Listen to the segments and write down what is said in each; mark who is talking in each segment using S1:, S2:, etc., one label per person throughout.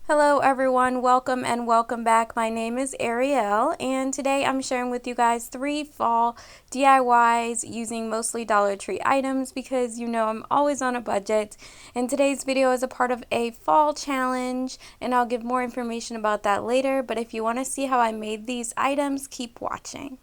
S1: Hello everyone, welcome and welcome back. My name is Ariel and today I'm sharing with you guys 3 fall DIYs using mostly Dollar Tree items because you know I'm always on a budget. And today's video is a part of a fall challenge and I'll give more information about that later, but if you want to see how I made these items, keep watching.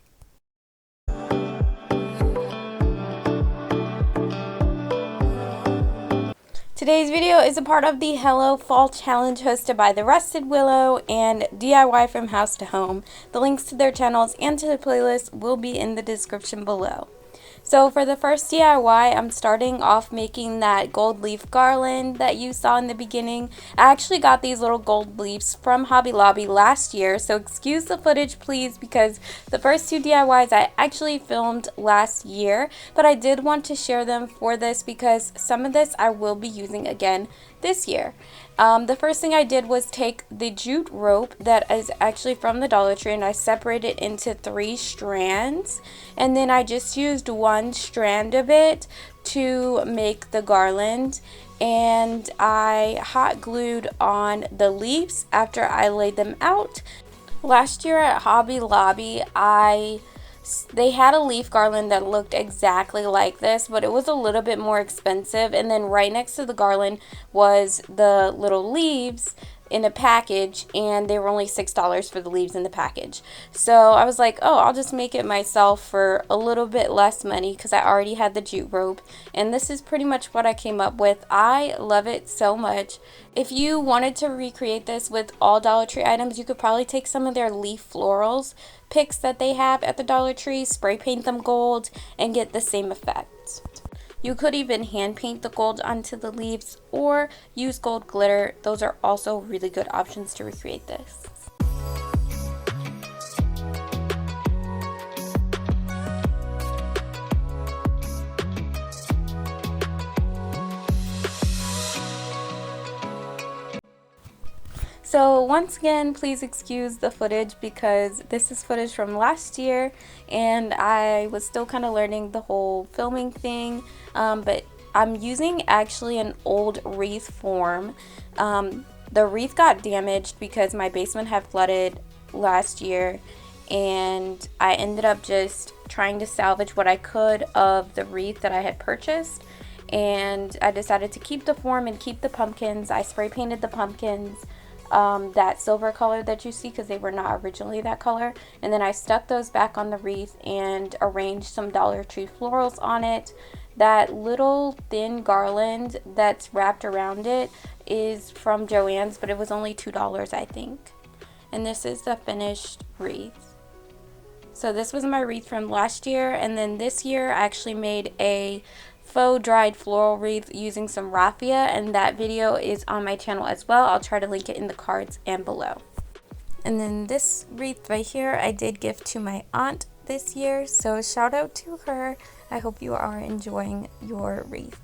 S1: Today's video is a part of the Hello Fall Challenge hosted by the Rusted Willow and DIY from House to Home. The links to their channels and to the playlist will be in the description below. So for the first DIY, I'm starting off making that gold leaf garland that you saw in the beginning. I actually got these little gold leaves from Hobby Lobby last year, so excuse the footage please because the first 2 DIYs I actually filmed last year, but I did want to share them for this because some of this I will be using again this year. The first thing I did was take the jute rope that is actually from the Dollar Tree and I separated it into 3 strands, and then I just used one strand of it to make the garland, and I hot glued on the leaves after I laid them out. Last year at Hobby Lobby they had a leaf garland that looked exactly like this, but it was a little bit more expensive, and then right next to the garland was the little leaves in a package, and they were only $6 for the leaves in the package. So I was like, oh, I'll just make it myself for a little bit less money because I already had the jute rope, and this is pretty much what I came up with. I love it so much. If you wanted to recreate this with all Dollar Tree items, you could probably take some of their leaf florals picks that they have at the Dollar Tree, spray paint them gold, and get the same effect. You could even hand paint the gold onto the leaves or use gold glitter. Those are also really good options to recreate this. So once again, please excuse the footage because this is footage from last year and I was still kind of learning the whole filming thing, but I'm using actually an old wreath form. The wreath got damaged because my basement had flooded last year, and I ended up just trying to salvage what I could of the wreath that I had purchased, and I decided to keep the form and keep the pumpkins. I spray painted the pumpkins that silver color that you see because they were not originally that color, and then I stuck those back on the wreath and arranged some Dollar Tree florals on it. That little thin garland that's wrapped around it is from Joann's, but it was only $2 I think. And this is the finished wreath. So this was my wreath from last year, and then this year I actually made a faux dried floral wreath using some raffia, and that video is on my channel as well. I'll try to link it in the cards and below. And then this wreath right here I did gift to my aunt this year, so shout out to her. I hope you are enjoying your wreath.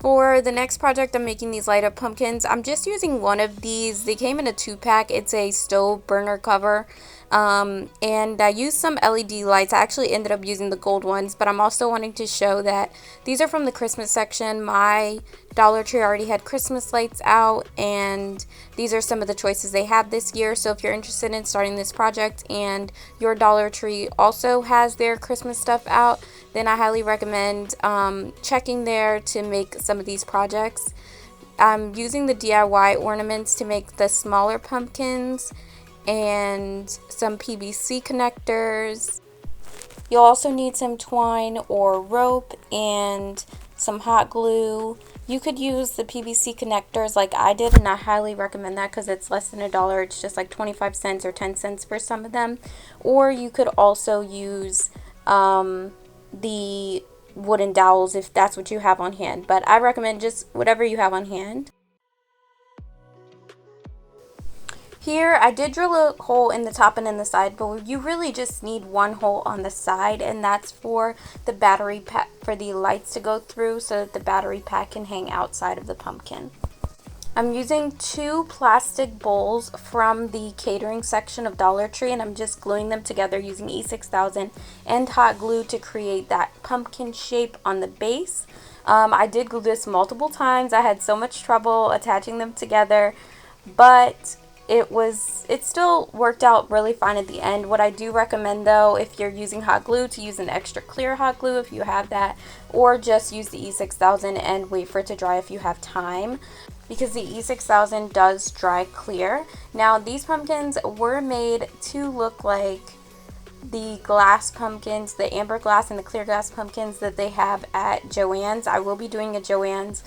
S1: For the next project, I'm making these light up pumpkins. I'm just using one of these. They came in a 2-pack. It's a stove burner cover. And I used some LED lights. I actually ended up using the gold ones, but I'm also wanting to show that these are from the Christmas section. My Dollar Tree already had Christmas lights out, and these are some of the choices they have this year. So if you're interested in starting this project and your Dollar Tree also has their Christmas stuff out, then I highly recommend checking there to make some of these projects. I'm using the DIY ornaments to make the smaller pumpkins and some PVC connectors. You'll also need some twine or rope and some hot glue. You could use the PVC connectors like I did, and I highly recommend that because it's less than $1. It's just like 25 cents or 10 cents for some of them. Or you could also use the wooden dowels if that's what you have on hand, but I recommend just whatever you have on hand. Here I did drill a hole in the top and in the side, but you really just need one hole on the side, and that's for the battery pack, for the lights to go through so that the battery pack can hang outside of the pumpkin. I'm using 2 plastic bowls from the catering section of Dollar Tree, and I'm just gluing them together using E6000 and hot glue to create that pumpkin shape on the base. I did glue this multiple times. I had so much trouble attaching them together, but it still worked out really fine at the end. What I do recommend though, if you're using hot glue, to use an extra clear hot glue if you have that, or just use the E6000 and wait for it to dry if you have time, because the E6000 does dry clear. Now these pumpkins were made to look like the glass pumpkins, the amber glass and the clear glass pumpkins that they have at Joann's. I will be doing a Joann's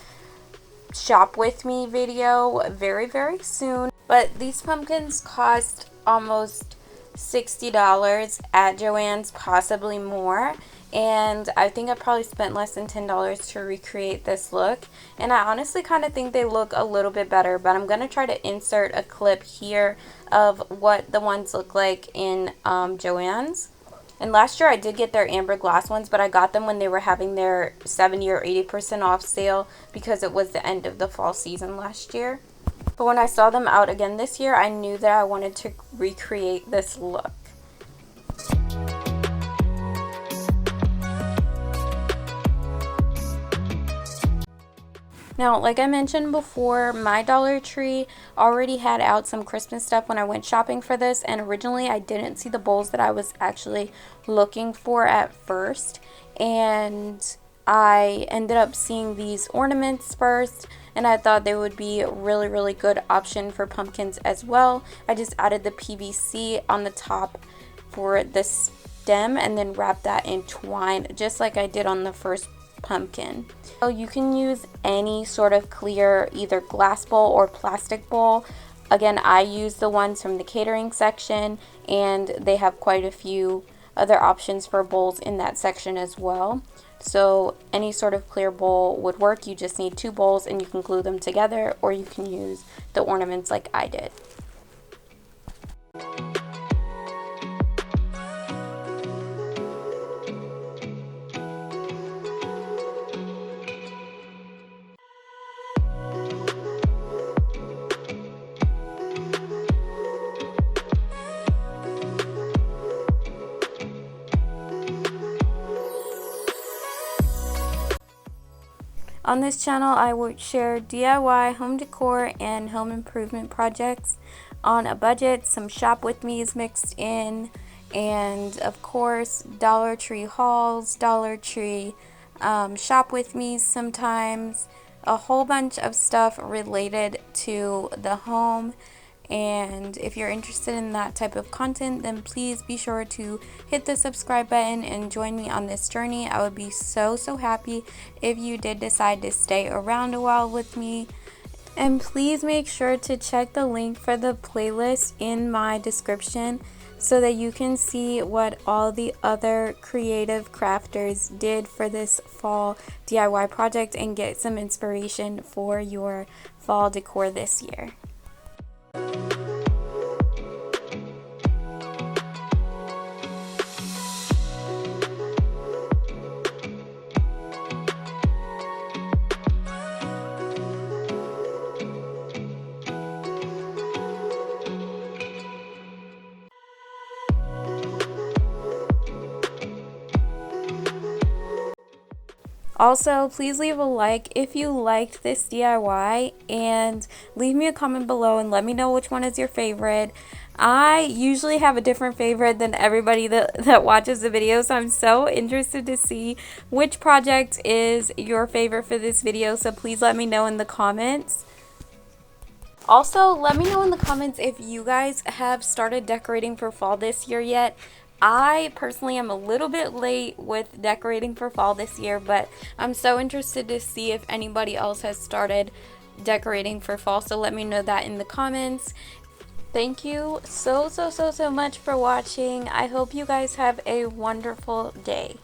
S1: shop with me video very, very soon. But these pumpkins cost almost $60 at Joann's, possibly more. And I think I probably spent less than $10 to recreate this look. And I honestly kind of think they look a little bit better, but I'm going to try to insert a clip here of what the ones look like in Joann's. And last year I did get their amber glass ones, but I got them when they were having their 70 or 80% off sale because it was the end of the fall season last year. But when I saw them out again this year, I knew that I wanted to recreate this look. Now, like I mentioned before, my Dollar Tree already had out some Christmas stuff when I went shopping for this, and originally I didn't see the bowls that I was actually looking for at first, and I ended up seeing these ornaments first, and I thought they would be a really, really good option for pumpkins as well. I just added the PVC on the top for the stem and then wrapped that in twine, just like I did on the first pumpkin. So you can use any sort of clear, either glass bowl or plastic bowl. Again, I use the ones from the catering section, and they have quite a few other options for bowls in that section as well. So any sort of clear bowl would work. You just need two bowls and you can glue them together, or you can use the ornaments like I did. On this channel, I would share DIY, home decor, and home improvement projects on a budget. Some shop with me's mixed in, and of course, Dollar Tree hauls, Dollar Tree shop with me's sometimes. A whole bunch of stuff related to the home. And if you're interested in that type of content, then please be sure to hit the subscribe button and join me on this journey. I would be so happy if you did decide to stay around a while with me. And please make sure to check the link for the playlist in my description so that you can see what all the other creative crafters did for this fall DIY project and get some inspiration for your fall decor this year. Also, please leave a like if you liked this DIY, and leave me a comment below and let me know which one is your favorite. I usually have a different favorite than everybody that watches the video, so I'm so interested to see which project is your favorite for this video, so please let me know in the comments. Also, let me know in the comments if you guys have started decorating for fall this year yet. I personally am a little bit late with decorating for fall this year, but I'm so interested to see if anybody else has started decorating for fall, so let me know that in the comments. Thank you so much for watching. I hope you guys have a wonderful day.